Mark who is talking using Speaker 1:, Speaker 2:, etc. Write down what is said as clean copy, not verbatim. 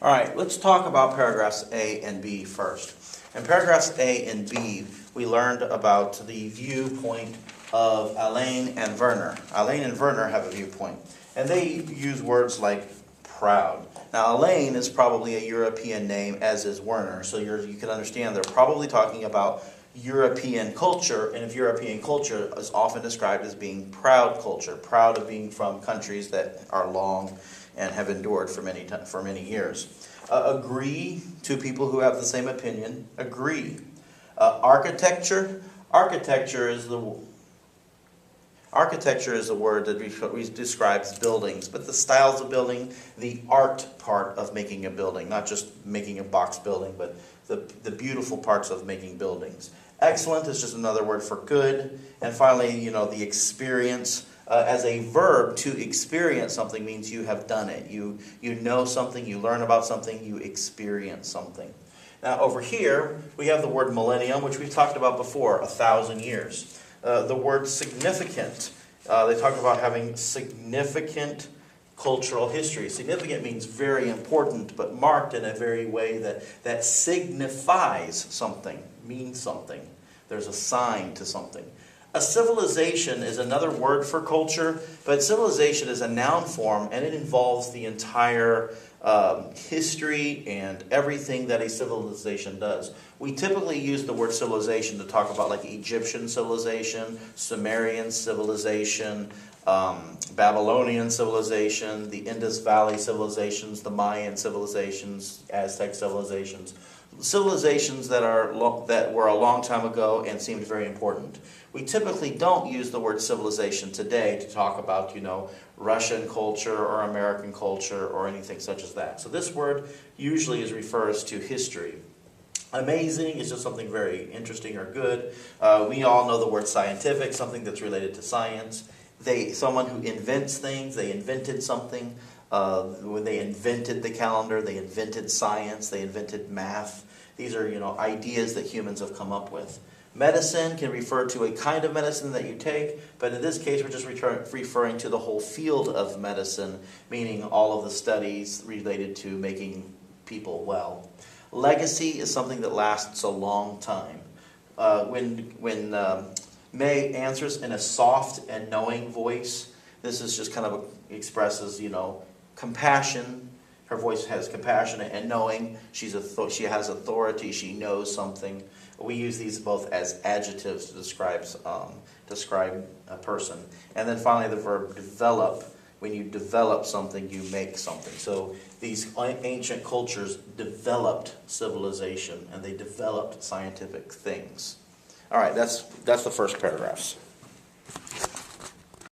Speaker 1: All right, let's talk about paragraphs A and B first. In paragraphs A and B, we learned about the viewpoint of Alain and Werner. Alain and Werner have a viewpoint, and they use words like proud. Now, Alain is probably a European name, as is Werner, so you can understand they're probably talking about European culture, and if European culture is often described as being proud culture, proud of being from countries that are long and have endured for many years. Agree, two people who have the same opinion, agree. Architecture is the word that describes buildings, but the styles of building, the art part of making a building, not just making a box building, but the beautiful parts of making buildings. Excellent is just another word for good. And finally, the experience. As a verb, to experience something means you have done it. You know something, you learn about something, you experience something. Now over here, we have the word millennium, which we've talked about before, 1,000 years. The word significant, they talk about having significant cultural history. Significant means very important, but marked in a very way that signifies something, means something. There's a sign to something. A civilization is another word for culture, but civilization is a noun form, and it involves the entire history and everything that a civilization does. We typically use the word civilization to talk about like Egyptian civilization, Sumerian civilization, Babylonian civilization, the Indus Valley civilizations, the Mayan civilizations, Aztec civilizations. Civilizations that were a long time ago and seemed very important. We typically don't use the word civilization today to talk about, Russian culture or American culture or anything such as that. So this word usually refers to history. Amazing is just something very interesting or good. We all know the word scientific, something that's related to science. Someone who invents things, they invented something. When they invented the calendar, they invented science, they invented math. These are, ideas that humans have come up with. Medicine can refer to a kind of medicine that you take, but in this case we're just referring to the whole field of medicine, meaning all of the studies related to making people well. Legacy is something that lasts a long time. When May answers in a soft and knowing voice, this is just kind of expresses, compassion. Her voice has compassion and knowing. She has authority. She knows something. We use these both as adjectives to describe a person. And then finally, the verb develop. When you develop something, you make something. So these ancient cultures developed civilization, and they developed scientific things. All right, that's the first paragraphs.